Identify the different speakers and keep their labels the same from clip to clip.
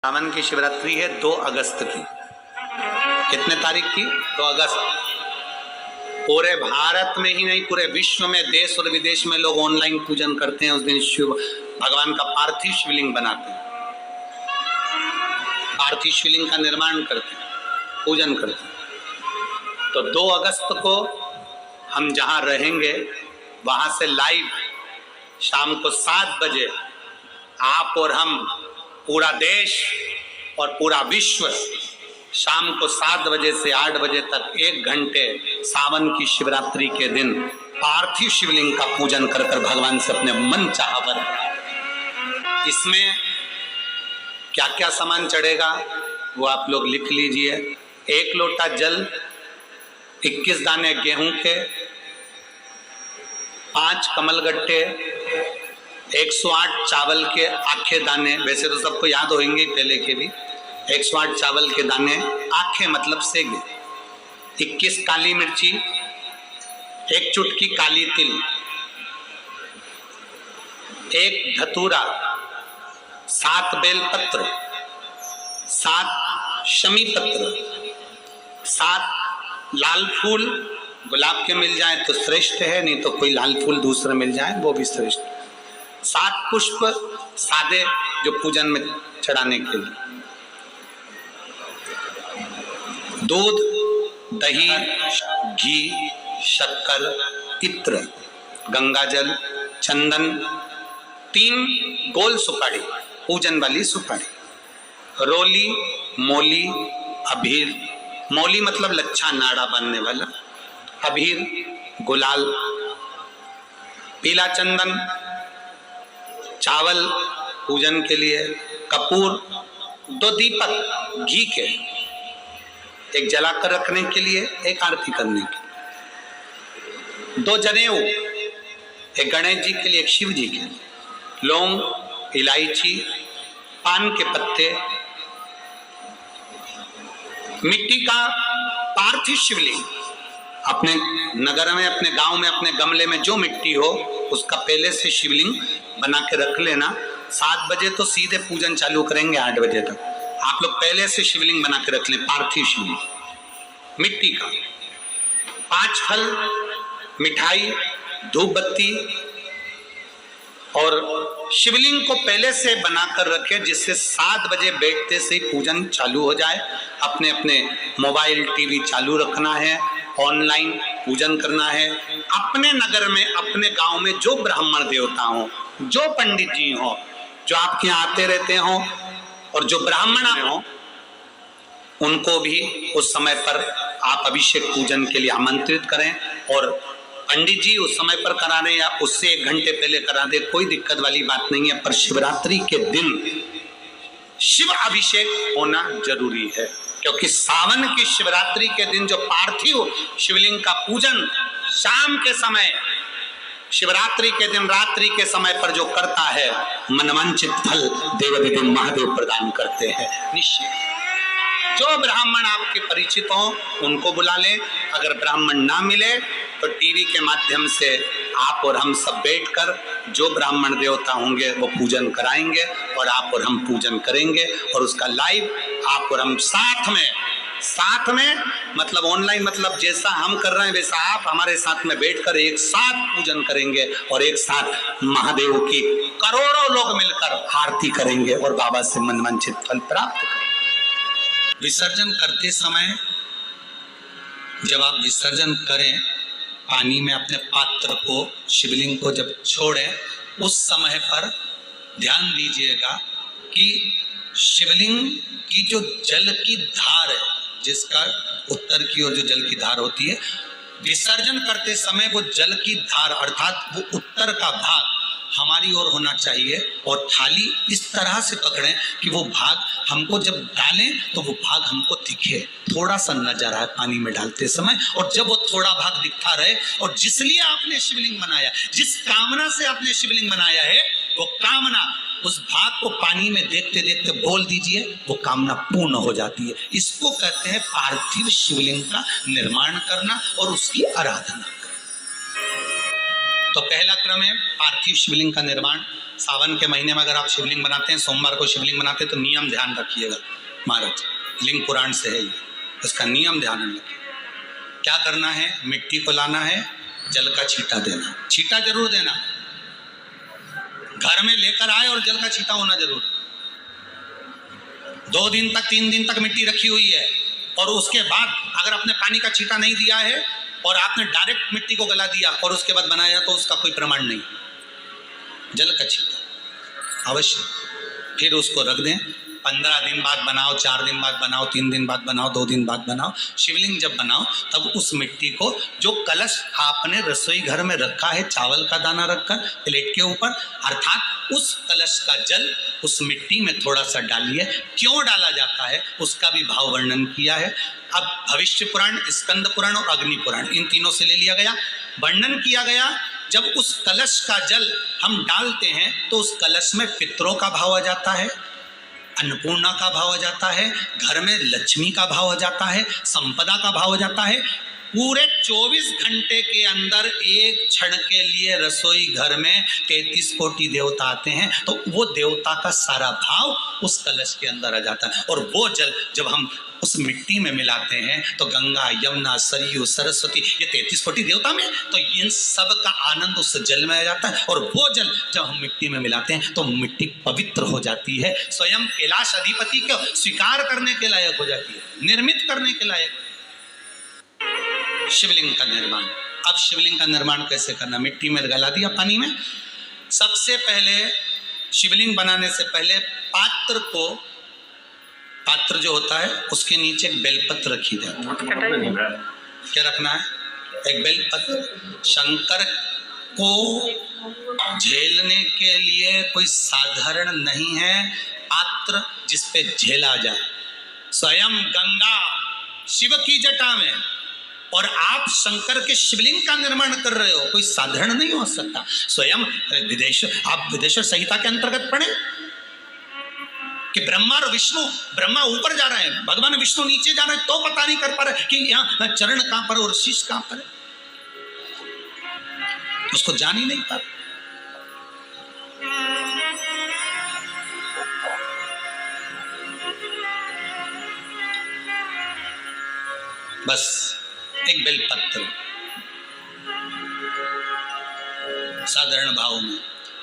Speaker 1: सावन की शिवरात्रि है 2 अगस्त की। कितने तारीख की? 2 अगस्त। पूरे भारत में ही नहीं, पूरे विश्व में, देश और विदेश में लोग ऑनलाइन पूजन करते हैं। उस दिन शिव भगवान का पार्थिव शिवलिंग बनाते हैं, पार्थिव शिवलिंग का निर्माण करते हैं, पूजन करते हैं। तो 2 अगस्त को हम जहां रहेंगे वहां से लाइव शाम को 7 बजे आप और हम, पूरा देश और पूरा विश्व, शाम को 7 बजे से 8 बजे तक 1 घंटे सावन की शिवरात्रि के दिन पार्थिव शिवलिंग का पूजन कर कर भगवान से अपने मन चाहा वर। इसमें क्या क्या सामान चढ़ेगा वो आप लोग लिख लीजिए। 1 लोटा जल, 21 दाने गेहूं के, 5 कमलगट्टे, 108 चावल के आखे दाने। वैसे तो सबको याद होंगे पहले के भी। 108 चावल के दाने, आखे मतलब सेगे, 21 काली मिर्ची, 1 चुटकी काली तिल, 1 धतूरा, 7 बेलपत्र, 7 शमी पत्र, 7 लाल फूल। गुलाब के मिल जाए तो श्रेष्ठ है, नहीं तो कोई लाल फूल दूसरा मिल जाए वो भी श्रेष्ठ। 7 पुष्प सादे जो पूजन में चढ़ाने के लिए। दूध, दही, घी, शक्कर, इत्र, गंगाजल, चंदन, 3 गोल सुपारी, पूजन वाली सुपारी, रोली, मोली, अबीर। मोली मतलब लच्छा नाड़ा बांधने वाला, अबीर, गुलाल, पीला चंदन, चावल पूजन के लिए, कपूर, 2 दीपक घी के, 1 जलाकर रखने के लिए, 1 आरती करने के, 2 जनेऊ, 1 गणेश जी के लिए, 1 शिव जी के लिए, लौंग, इलायची, पान के पत्ते, मिट्टी का पार्थिव शिवलिंग। अपने नगर में, अपने गांव में, अपने गमले में जो मिट्टी हो उसका पहले से शिवलिंग बना के रख लेना। 7 बजे तो सीधे पूजन चालू करेंगे, 8 बजे तक आप लोग पहले से शिवलिंग बना के रख लें, पार्थिव शिवलिंग मिट्टी का। 5 फल, मिठाई, धूप बत्ती, और शिवलिंग को पहले से बनाकर रखे जिससे 7 बजे बैठते से ही पूजन चालू हो जाए। अपने अपने मोबाइल टीवी चालू रखना है, ऑनलाइन पूजन करना है। अपने नगर में, अपने गांव में जो ब्राह्मण देवता हो, जो पंडित जी हो, जो आपके यहाँ आते रहते हो, और जो ब्राह्मण हो, उनको भी उस समय पर आप अभिषेक पूजन के लिए आमंत्रित करें। और पंडित जी उस समय पर करा दें या उससे 1 घंटे पहले करा दे, कोई दिक्कत वाली बात नहीं है। पर शिवरात्रि के दिन शिव अभिषेक होना जरूरी है, क्योंकि सावन की शिवरात्रि के दिन जो पार्थिव शिवलिंग का पूजन शाम के समय, शिवरात्रि के दिन रात्रि के समय पर जो करता है, मनवांछित फल देवदेव महादेव प्रदान करते हैं निश्चय। जो ब्राह्मण आपके परिचित हो उनको बुला लें। अगर ब्राह्मण ना मिले तो टीवी के माध्यम से आप और हम सब बैठकर जो ब्राह्मण देवता होंगे वो पूजन कराएंगे और आप और हम पूजन करेंगे। और उसका लाइव आप और हम साथ में मतलब ऑनलाइन, मतलब जैसा हम कर रहे हैं वैसा आप हमारे साथ में बैठकर एक साथ पूजन करेंगे और एक साथ महादेव की करोड़ों लोग मिलकर आरती करेंगे और बाबा से मनवांछित फल प्राप्त करेंगे। विसर्जन करते समय जब आप विसर्जन करें, पानी में अपने पात्र को, शिवलिंग को जब छोड़ें, उस समय पर ध्यान दीजिएगा कि शिवलिंग की जो जल की धार है, जिसका उत्तर की ओर जो जल की धार होती है, विसर्जन करते समय वो जल की धार अर्थात वो उत्तर का भाग हमारी ओर होना चाहिए। और थाली इस तरह से पकड़ें कि वो भाग हमको जब डालें तो वो भाग हमको दिखे, थोड़ा सा नजर आए पानी में डालते समय। और जब वो थोड़ा भाग दिखता रहे, और जिसलिए आपने शिवलिंग बनाया, जिस कामना से आपने शिवलिंग बनाया है, वो कामना उस भाग को पानी में देखते देखते बोल दीजिए, वो कामना पूर्ण हो जाती है। इसको कहते हैं पार्थिव शिवलिंग का निर्माण करना और उसकी आराधना करना। तो पहला क्रम है पार्थिव शिवलिंग का निर्माण। सावन के महीने में अगर आप शिवलिंग बनाते हैं, सोमवार को शिवलिंग बनाते हैं, तो नियम ध्यान रखिएगा महाराज, लिंग पुराण से है ये, उसका नियम ध्यान में रखिए। क्या करना है, मिट्टी को लाना है, जल का छींटा देना, छींटा जरूर देना, घर में लेकर आए और जल का छींटा होना जरूर। 2 दिन तक 3 दिन तक मिट्टी रखी हुई है और उसके बाद अगर आपने पानी का छींटा नहीं दिया है और आपने डायरेक्ट मिट्टी को गला दिया और उसके बाद बनाया, तो उसका कोई प्रमाण नहीं। जल का छींटा अवश्य, फिर उसको रख दें। 15 दिन बाद बनाओ, 4 दिन बाद बनाओ, 3 दिन बाद बनाओ, 2 दिन बाद बनाओ। शिवलिंग जब बनाओ तब उस मिट्टी को, जो कलश आपने रसोई घर में रखा है चावल का दाना रखकर प्लेट के ऊपर, अर्थात उस कलश का जल उस मिट्टी में थोड़ा सा डालिए। क्यों डाला जाता है उसका भी भाव वर्णन किया है। अब भविष्य पुराण, स्कंद पुराण और अग्नि पुराण, इन तीनों से ले लिया गया। वर्णन किया गया, जब उस कलश का जल हम डालते हैं तो उस कलश में पितरों का भाव आ जाता है, अन्नपूर्णा का भाव आ जाता है, घर में लक्ष्मी का भाव आ जाता है, संपदा का भाव आ जाता है। पूरे 24 घंटे के अंदर एक क्षण के लिए रसोई घर में 33 कोटि देवता आते हैं, तो वो देवता का सारा भाव उस कलश के अंदर आ जाता है। और वो जल जब हम उस मिट्टी में मिलाते हैं तो गंगा, यमुना, सरयू, सरस्वती, ये 33 कोटि देवता में, तो इन सब का आनंद उस जल में आ जाता है। और वो जल जब हम मिट्टी में मिलाते हैं तो मिट्टी पवित्र हो जाती है, स्वयं कैलाश अधिपति को स्वीकार करने के लायक हो जाती है, निर्मित करने के लायक। शिवलिंग का निर्माण, अब शिवलिंग का निर्माण कैसे करना, मिट्टी में गला दिया पानी में। सबसे पहले शिवलिंग बनाने से पहले पात्र जो होता है उसके नीचे एक बेलपत्र रखी जाती है। क्या रखना है, एक बेलपत्र। शंकर को झेलने के लिए कोई साधारण नहीं है पात्र जिसपे झेला जाए। स्वयं गंगा शिव की जटा में, और आप शंकर के शिवलिंग का निर्माण कर रहे हो, कोई साधारण नहीं हो सकता। स्वयं आप विदेश्वर संहिता के अंतर्गत पढ़े कि ब्रह्मा और विष्णु, ब्रह्मा ऊपर जा रहे हैं, भगवान विष्णु नीचे जा रहे हैं, तो पता नहीं कर पा रहे कि यहाँ चरण कहां पर और शीश कहां पर है, उसको जान ही नहीं पा रहे। बस एक बेलपत्र साधारण भाव में,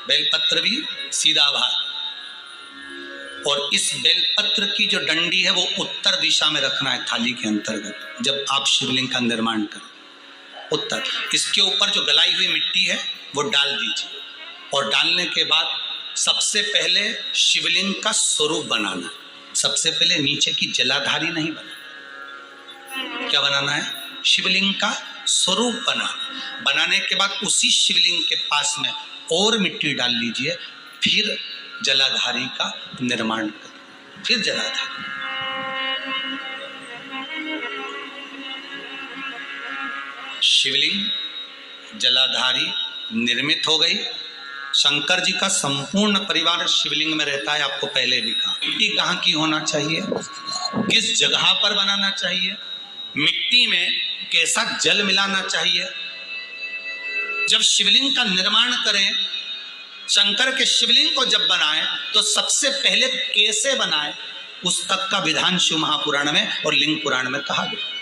Speaker 1: बेलपत्र भी सीधा भाग, और इस बेलपत्र की जो डंडी है वो उत्तर दिशा में रखना है थाली के अंतर्गत। जब आप शिवलिंग का निर्माण करें उत्तर, इसके ऊपर जो गलाई हुई मिट्टी है वो डाल दीजिए, और डालने के बाद सबसे पहले शिवलिंग का स्वरूप बनाना। सबसे पहले नीचे की जलाधारी नहीं बनाना, क्या बनाना है, शिवलिंग का स्वरूप बनाना। बनाने के बाद उसी शिवलिंग के पास में और मिट्टी डाल लीजिए, फिर जलाधारी का निर्माण करें, फिर जलाधारी। शिवलिंग जलाधारी निर्मित हो गई। शंकर जी का संपूर्ण परिवार शिवलिंग में रहता है, आपको पहले भी कहा। मिट्टी कहाँ की होना चाहिए, किस जगह पर बनाना चाहिए, मिट्टी में कैसा जल मिलाना चाहिए। जब शिवलिंग का निर्माण करें, शंकर के शिवलिंग को जब बनाएं, तो सबसे पहले कैसे बनाएं उस तक का विधान शिव महापुराण में और लिंग पुराण में कहा गया।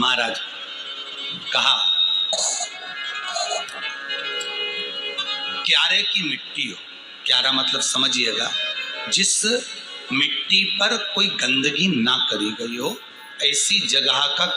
Speaker 1: महाराज कहा, क्यारे की मिट्टी हो, क्यारा मतलब समझिएगा, जिस मिट्टी पर कोई गंदगी ना करी गई हो, ऐसी जगह का कोई